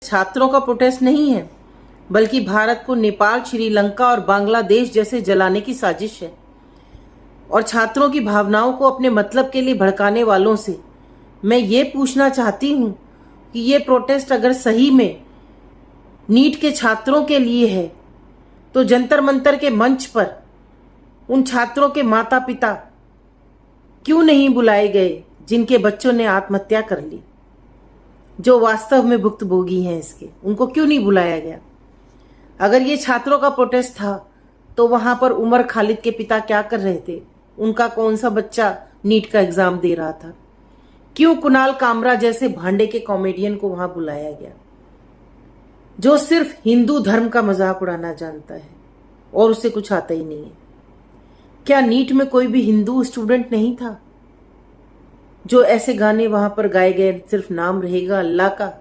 छात्रों का प्रोटेस्ट नहीं है, बल्कि भारत को नेपाल, श्रीलंका और बांग्लादेश जैसे जलाने की साजिश है। और छात्रों की भावनाओं को अपने मतलब के लिए भड़काने वालों से मैं ये पूछना चाहती हूँ कि ये प्रोटेस्ट अगर सही में नीट के छात्रों के लिए है तो जंतर मंतर के मंच पर उन छात्रों के माता पिता क्यों नहीं बुलाए गए जिनके बच्चों ने आत्महत्या कर ली, जो वास्तव में भुक्तभोगी हैं इसके, उनको क्यों नहीं बुलाया गया? अगर ये छात्रों का प्रोटेस्ट था तो वहां पर उमर खालिद के पिता क्या कर रहे थे? उनका कौन सा बच्चा नीट का एग्जाम दे रहा था? क्यों कुणाल कामरा जैसे भांडे के कॉमेडियन को वहां बुलाया गया, जो सिर्फ हिंदू धर्म का मजाक उड़ाना जानता है और उसे कुछ आता ही नहीं है? क्या नीट में कोई भी हिंदू स्टूडेंट नहीं था? जो ऐसे गाने वहां पर गाए गए, सिर्फ नाम रहेगा अल्लाह का,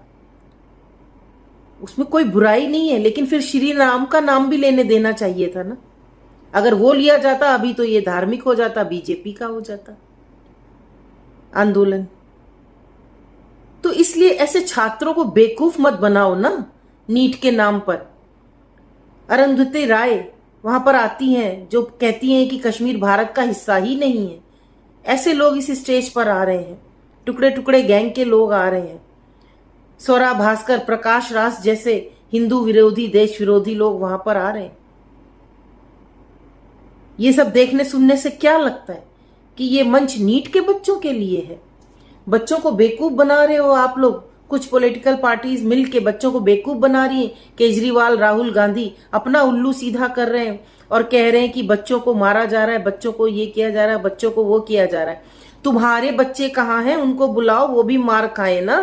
उसमें कोई बुराई नहीं है, लेकिन फिर श्री राम का नाम भी लेने देना चाहिए था ना। अगर वो लिया जाता अभी तो ये धार्मिक हो जाता, बीजेपी का हो जाता आंदोलन। तो इसलिए ऐसे छात्रों को बेवकूफ मत बनाओ ना नीट के नाम पर। अरुंधति राय वहां पर आती हैं जो कहती हैं कि कश्मीर भारत का हिस्सा ही नहीं है। ऐसे लोग इस स्टेज पर आ रहे हैं, टुकड़े टुकड़े गैंग के लोग आ रहे हैं। स्वरा भास्कर, प्रकाश राज जैसे हिंदू विरोधी, देश विरोधी लोग वहां पर आ रहे हैं। ये सब देखने सुनने से क्या लगता है कि ये मंच नीट के बच्चों के लिए है? बच्चों को बेवकूफ बना रहे हो आप लोग। कुछ पॉलिटिकल पार्टीज मिलके बच्चों को बेवकूफ बना रही हैं। केजरीवाल, राहुल गांधी अपना उल्लू सीधा कर रहे हैं और कह रहे हैं कि बच्चों को मारा जा रहा है, बच्चों को ये किया जा रहा है, बच्चों को वो किया जा रहा है। तुम्हारे बच्चे कहाँ हैं? उनको बुलाओ, वो भी मार खाए ना।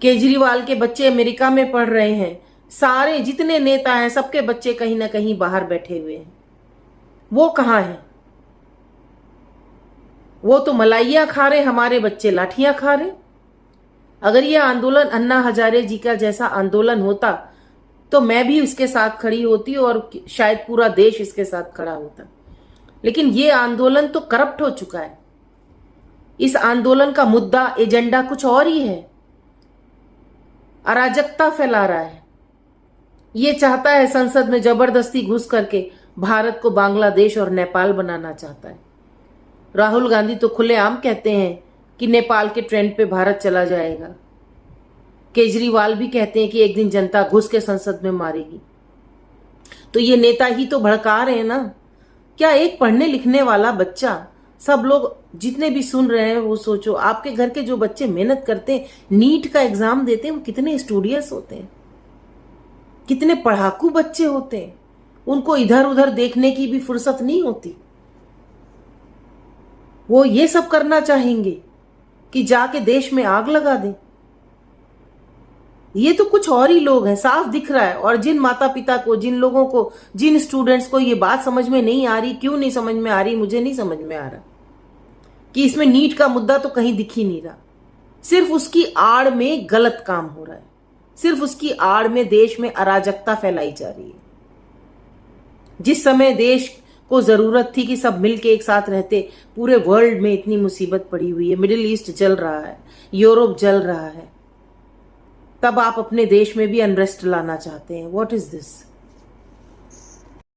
केजरीवाल के बच्चे अमेरिका में पढ़ रहे हैं। सारे जितने नेता हैं सबके बच्चे कहीं ना कहीं बाहर बैठे हुए हैं। वो कहाँ हैं? वो तो मलाइयां खा रहे, हमारे बच्चे लाठियां खा रहे। अगर ये आंदोलन अन्ना हजारे जी का जैसा आंदोलन होता तो मैं भी उसके साथ खड़ी होती और शायद पूरा देश इसके साथ खड़ा होता। लेकिन ये आंदोलन तो करप्ट हो चुका है। इस आंदोलन का मुद्दा, एजेंडा कुछ और ही है। अराजकता फैला रहा है। ये चाहता है संसद में जबरदस्ती घुस करके भारत को बांग्लादेश और नेपाल बनाना चाहता है। राहुल गांधी तो खुलेआम कहते हैं कि नेपाल के ट्रेंड पे भारत चला जाएगा। केजरीवाल भी कहते हैं कि एक दिन जनता घुस के संसद में मारेगी। तो ये नेता ही तो भड़का रहे हैं ना। क्या एक पढ़ने लिखने वाला बच्चा, सब लोग जितने भी सुन रहे हैं वो सोचो, आपके घर के जो बच्चे मेहनत करते हैं, नीट का एग्जाम देते हैं, वो कितने स्टूडियस होते हैं, कितने पढ़ाकू बच्चे होते हैं। उनको इधर उधर देखने की भी फुर्सत नहीं होती। वो ये सब करना चाहेंगे कि जाके देश में आग लगा दें। ये तो कुछ और ही लोग हैं, साफ दिख रहा है। और जिन माता पिता को, जिन लोगों को, जिन स्टूडेंट्स को ये बात समझ में नहीं आ रही, क्यों नहीं समझ में आ रही, मुझे नहीं समझ में आ रहा कि इसमें नीट का मुद्दा तो कहीं दिख ही नहीं रहा। सिर्फ उसकी आड़ में गलत काम हो रहा है, सिर्फ उसकी आड़ में देश में अराजकता फैलाई जा रही है। जिस समय देश को जरूरत थी कि सब मिलके एक साथ रहते, पूरे वर्ल्ड में इतनी मुसीबत पड़ी हुई है, मिडिल ईस्ट जल रहा है, यूरोप जल रहा है, तब आप अपने देश में भी अनरेस्ट लाना चाहते हैं। What is this?